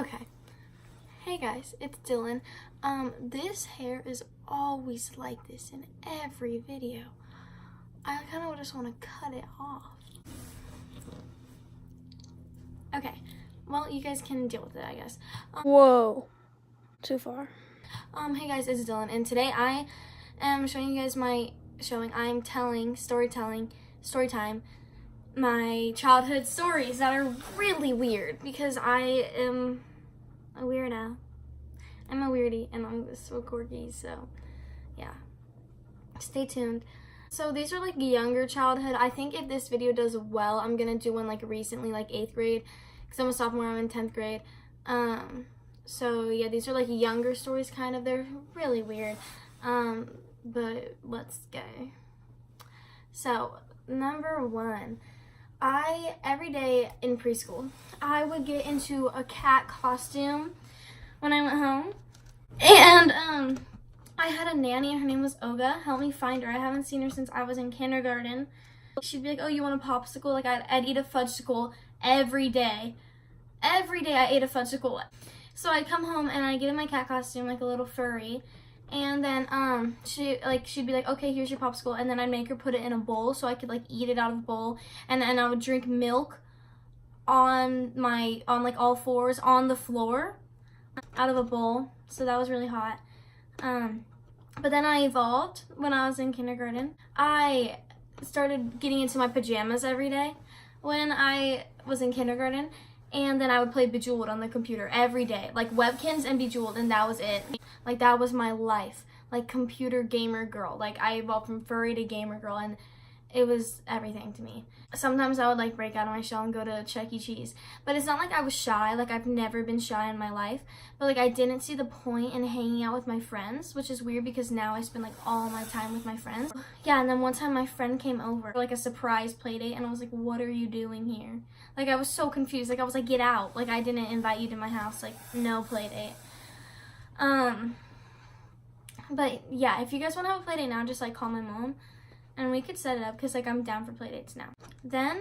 Okay. Hey guys, it's Dylan. This hair is always like this in every video. I kind of just want to cut it off. Okay. Well, you guys can deal with it, I guess. Whoa. Too far. Hey guys, it's Dylan, and today I am showing you guys I'm telling, story time, my childhood stories that are really weird because I am a weirdo. I'm a weirdie and I'm so quirky, so yeah. Stay tuned. So these are like younger childhood. I think if this video does well, I'm gonna do one like recently, like 8th grade, because I'm a sophomore, I'm in 10th grade. So yeah, these are like younger stories kind of. They're really weird. But let's go. So number one, every day in preschool, I would get into a cat costume when I went home. And I had a nanny and her name was Olga. Help me find her. I haven't seen her since I was in kindergarten. She'd be like, oh, you want a popsicle? Like I'd eat a fudgesicle every day. Every day I ate a fudgesicle. So I'd come home and I'd get in my cat costume, like a little furry. And then she'd be like, okay, here's your popsicle. And then I'd make her put it in a bowl so I could like eat it out of the bowl. And then I would drink milk on like all fours on the floor out of a bowl. So that was really hot. But then I evolved when I was in kindergarten. I started getting into my pajamas every day when I was in kindergarten. And then I would play Bejeweled on the computer every day, like Webkinz and Bejeweled, and that was it. Like that was my life, like computer gamer girl. Like I evolved from furry to gamer girl, and it was everything to me. Sometimes I would like break out of my shell and go to Chuck E. Cheese, but it's not like I was shy. Like I've never been shy in my life, but like I didn't see the point in hanging out with my friends, which is weird because now I spend like all my time with my friends. Yeah, and then one time my friend came over for like a surprise play date, and I was like, what are you doing here? Like I was so confused. Like I was like, get out. Like I didn't invite you to my house. Like no play date. But yeah, if you guys want to have a play date now, just like call my mom and we could set it up because like I'm down for play dates now. Then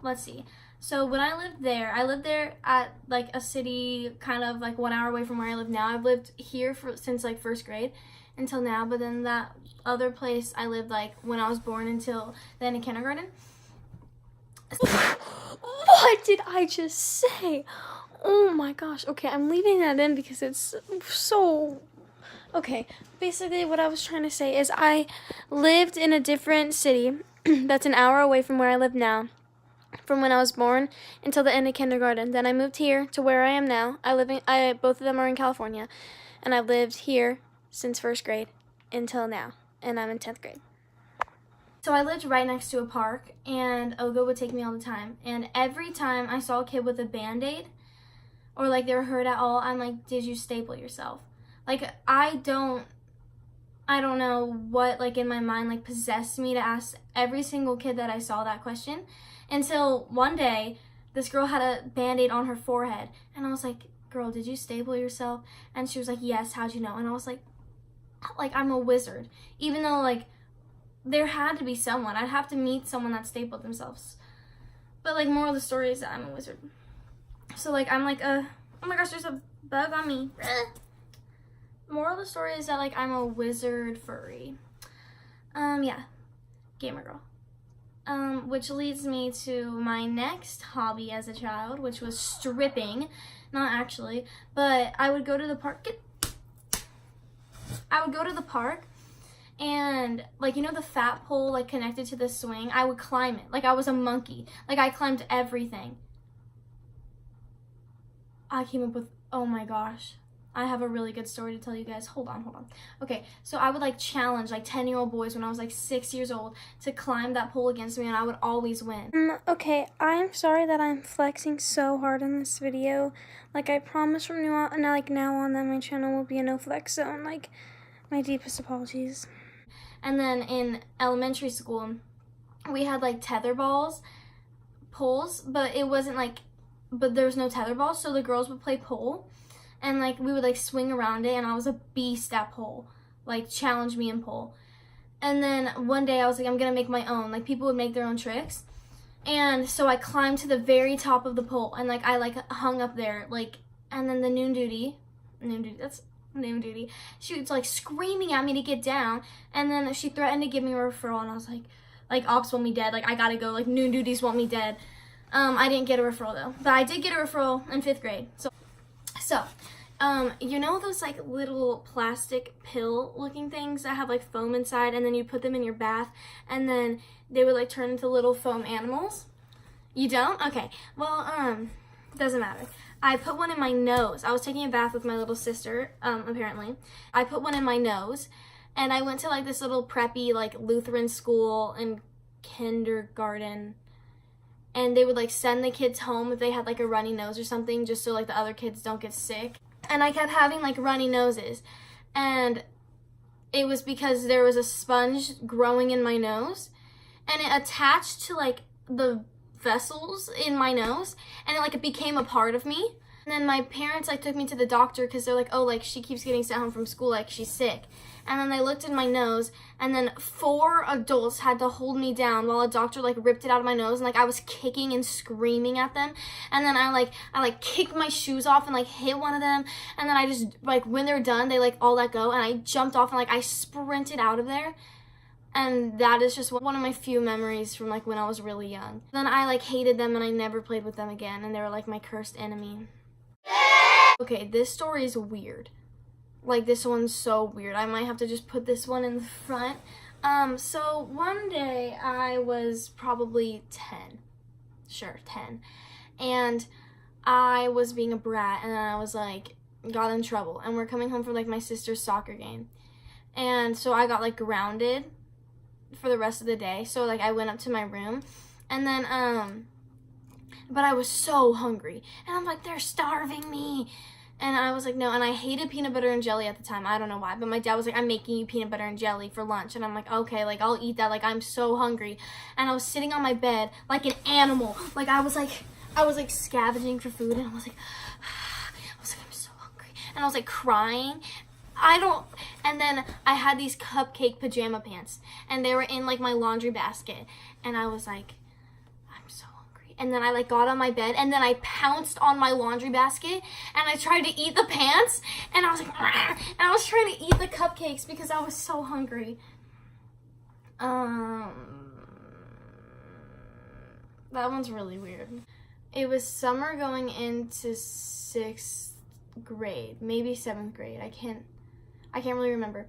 let's see. So when I lived there at like a city kind of like 1 hour away from where I live now. I've lived here since like 1st grade until now, but then that other place I lived like when I was born until then in kindergarten. What did I just say? Oh my gosh. Okay, I'm leaving that in because it's so... Okay, basically what I was trying to say is I lived in a different city that's 1 hour away from where I live now, from when I was born until the end of kindergarten. Then I moved here to where I am now. Both of them are in California, and I've lived here since 1st grade until now, and I'm in 10th grade. So I lived right next to a park, and Olga would take me all the time. And every time I saw a kid with a Band-Aid, or like they were hurt at all, I'm like, did you staple yourself? Like, I don't know what, like, in my mind, like, possessed me to ask every single kid that I saw that question. Until one day, this girl had a Band-Aid on her forehead. And I was like, girl, did you staple yourself? And she was like, yes, how'd you know? And I was like, I'm a wizard. Even though, like, there had to be someone. I'd have to meet someone that stapled themselves. But, like, moral of the story is that I'm a wizard. So, like, I'm like, oh my gosh, there's a bug on me. Moral of the story is that, like, I'm a wizard furry. Yeah. Gamer girl. Which leads me to my next hobby as a child, which was stripping. Not actually, but I would go to the park. And, like, you know the fat pole, like, connected to the swing? I would climb it. Like, I was a monkey. Like, I climbed everything. I came up with, oh my gosh. I have a really good story to tell you guys. Hold on. Okay, so I would, like, challenge, like, 10-year-old boys when I was, like, 6 years old to climb that pole against me, and I would always win. Okay, I'm sorry that I'm flexing so hard in this video. Like, I promise from now on that my channel will be a no-flex zone. Like, my deepest apologies. And then in elementary school, we had, like, tether poles, but it wasn't, like, but there was no tether balls, so the girls would play pole. And, like, we would, like, swing around it, and I was a beast at pole. Like, challenge me in pole. And then one day I was like, I'm going to make my own. Like, people would make their own tricks. And so I climbed to the very top of the pole, and, like, I, like, hung up there, like, And then the noon duty, that's noon duty, she was like screaming at me to get down. And then she threatened to give me a referral, and I was like ops want me dead. Like, I gotta go. Like, noon duties want me dead. I didn't get a referral though, but I did get a referral in 5th grade. So, you know those like little plastic pill looking things that have like foam inside, and then you put them in your bath, and then they would like turn into little foam animals? You don't? Okay. Well, doesn't matter. I put one in my nose. I was taking a bath with my little sister, apparently. I put one in my nose, and I went to like this little preppy like Lutheran school in kindergarten, and they would like send the kids home if they had like a runny nose or something, just so like the other kids don't get sick. And I kept having like runny noses, and it was because there was a sponge growing in my nose, and it attached to like the vessels in my nose, and it became a part of me. And then my parents like took me to the doctor because they're like, oh, like she keeps getting sent home from school, like she's sick. And then they looked in my nose, and then 4 adults had to hold me down while a doctor like ripped it out of my nose, and like I was kicking and screaming at them. And then I kicked my shoes off and like hit one of them, and then I just like, when they're done, they like all let go, and I jumped off and like I sprinted out of there. And that is just one of my few memories from like when I was really young. Then I like hated them, and I never played with them again, and they were like my cursed enemy. Okay, this story is weird. Like, this one's so weird. I might have to just put this one in the front. So one day I was probably 10. Sure, 10. And I was being a brat, and I was like, got in trouble. And we're coming home from like my sister's soccer game. And so I got like grounded for the rest of the day. So like I went up to my room, and then but I was so hungry, and I'm like, they're starving me. And I was like, no. And I hated peanut butter and jelly at the time. I don't know why, but my dad was like, I'm making you peanut butter and jelly for lunch. And I'm like, okay, like I'll eat that. Like, I'm so hungry. And I was sitting on my bed like an animal. Like I was like scavenging for food, and I was like, I'm so hungry. And I was like crying. And then I had these cupcake pajama pants, and they were in like my laundry basket, and I was like, I'm so hungry. And then I like got on my bed, and then I pounced on my laundry basket, and I tried to eat the pants, and I was like, and I was trying to eat the cupcakes because I was so hungry. That one's really weird. It was summer going into 6th grade, maybe 7th grade. I can't really remember.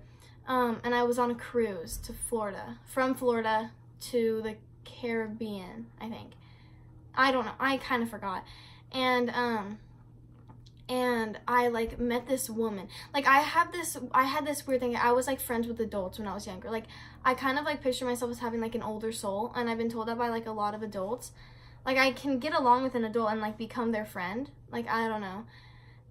And I was on a cruise to Florida, from Florida to the Caribbean, I think. I don't know. I kind of forgot. And I like met this woman. Like I had this weird thing. I was like friends with adults when I was younger. Like I kind of like picture myself as having like an older soul, and I've been told that by like a lot of adults. Like I can get along with an adult and like become their friend. Like I don't know.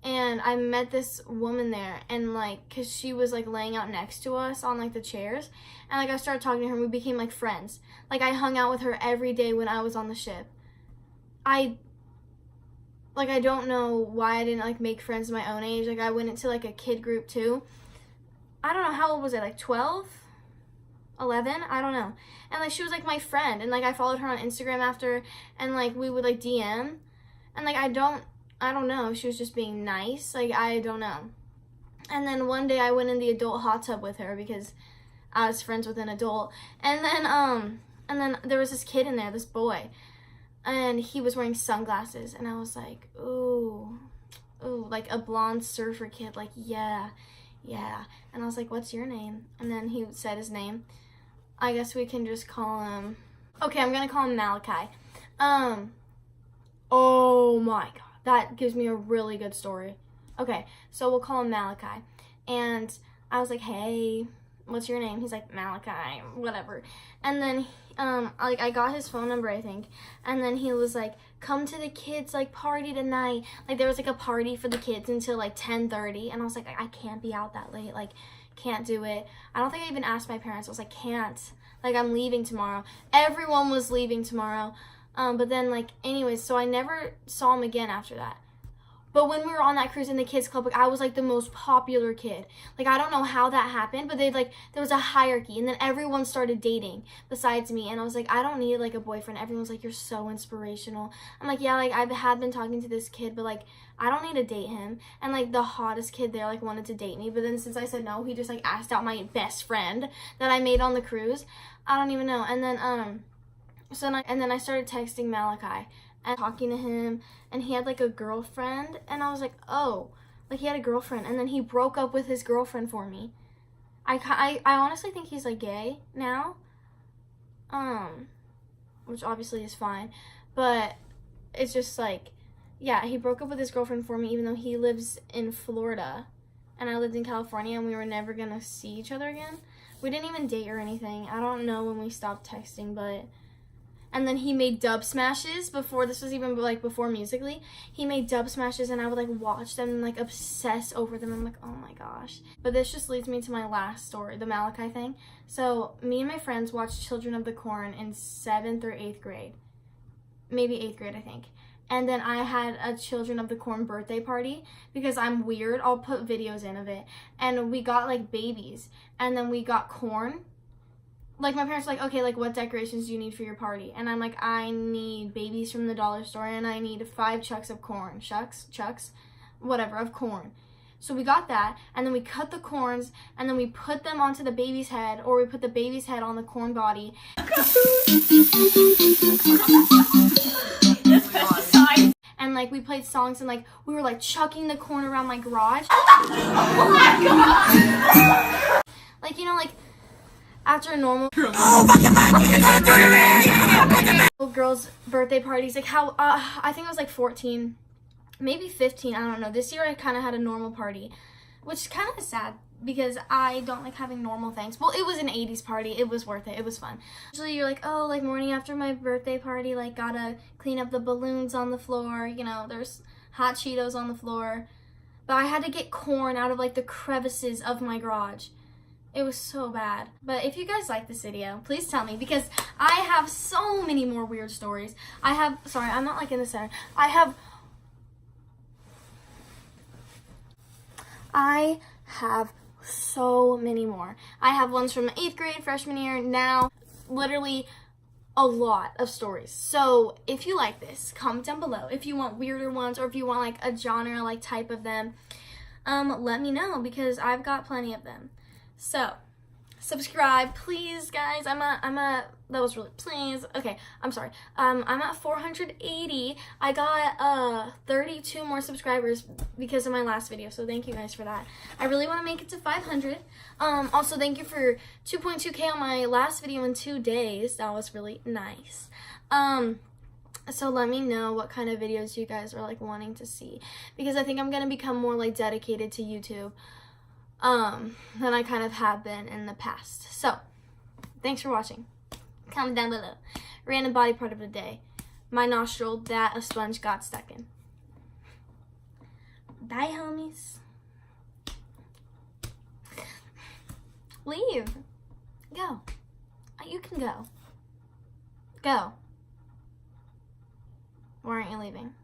And I met this woman there, and like, cause she was like laying out next to us on like the chairs, and like I started talking to her, and we became like friends. Like I hung out with her every day when I was on the ship. I don't know why I didn't like make friends my own age. Like I went into like a kid group too. I don't know, how old was I, like 12? 11? I don't know. And like she was like my friend, and like I followed her on Instagram after, and like we would like DM, and like I don't know if she was just being nice. Like, I don't know. And then one day I went in the adult hot tub with her because I was friends with an adult. And then there was this kid in there, this boy, and he was wearing sunglasses. And I was like, ooh, like a blonde surfer kid. Like, yeah. And I was like, what's your name? And then he said his name. I guess we can just call him, okay, I'm going to call him Malachi. Oh my God. That gives me a really good story. Okay, so we'll call him Malachi. And I was like, hey, what's your name? He's like, Malachi, whatever. And then, I got his phone number, I think. And then he was like, come to the kids, like, party tonight. Like, there was, like, a party for the kids until, like, 10:30. And I was like, I can't be out that late. Like, can't do it. I don't think I even asked my parents. I was like, can't. Like, I'm leaving tomorrow. Everyone was leaving tomorrow. But then, like, anyways, so I never saw him again after that. But when we were on that cruise in the kids club, like I was like the most popular kid. Like I don't know how that happened, but there was a hierarchy, and then everyone started dating besides me. And I was like, I don't need like a boyfriend. Everyone's like, you're so inspirational. I'm like, yeah, like I had been talking to this kid, but like I don't need to date him. And like the hottest kid there like wanted to date me, but then since I said no, he just like asked out my best friend that I made on the cruise. I don't even know. And then I started texting Malachi and talking to him, and he had like a girlfriend, and I was like, oh, like he had a girlfriend, and then he broke up with his girlfriend for me. I honestly think he's like gay now, which obviously is fine, but it's just like, yeah, he broke up with his girlfriend for me, even though he lives in Florida and I lived in California, and we were never gonna see each other again. We didn't even date or anything. I don't know when we stopped texting, but... And then he made dub smashes before, this was even like before Musical.ly. He made dub smashes, and I would like watch them and like obsess over them. I'm like, oh my gosh. But this just leads me to my last story, the Malachi thing. So me and my friends watched Children of the Corn in 7th or 8th grade. Maybe 8th grade, I think. And then I had a Children of the Corn birthday party because I'm weird. I'll put videos in of it. And we got like babies, and then we got corn. Like, my parents were like, okay, like, what decorations do you need for your party? And I'm like, I need babies from the dollar store, and I need 5 chucks of corn. Chucks? Whatever, of corn. So we got that, and then we cut the corns, and then we put them onto the baby's head, or we put the baby's head on the corn body. And, like, we played songs, and, like, we were, like, chucking the corn around my garage. Oh, my God! Like, you know, like... After a normal girls' birthday parties, like how, I think I was like 14, maybe 15, I don't know. This year I kind of had a normal party, which kind of is sad because I don't like having normal things. Well, it was an 80s party. It was worth it. It was fun. Usually you're like, oh, like morning after my birthday party, like gotta clean up the balloons on the floor. You know, there's hot Cheetos on the floor. But I had to get corn out of like the crevices of my garage. It was so bad. But if you guys like this video, please tell me, because I have so many more weird stories. Sorry, I'm not like in the center. I have so many more. I have ones from 8th grade, freshman year, now, literally a lot of stories. So if you like this, comment down below. If you want weirder ones, or if you want like a genre like type of them, let me know, because I've got plenty of them. So, subscribe, please, guys. that was really, please. Okay, I'm sorry. I'm at 480. I got 32 more subscribers because of my last video, so thank you guys for that. I really want to make it to 500. Also, thank you for 2.2K on my last video in 2 days. That was really nice. So let me know what kind of videos you guys are like wanting to see, because I think I'm gonna become more like dedicated to YouTube than I kind of have been in the past. So, thanks for watching. Comment down below. Random body part of the day. My nostril that a sponge got stuck in. Bye, homies. Leave. Go. You can go. Go. Why aren't you leaving?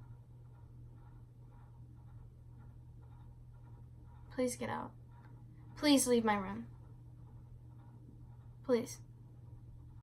Please get out. Please leave my room. Please.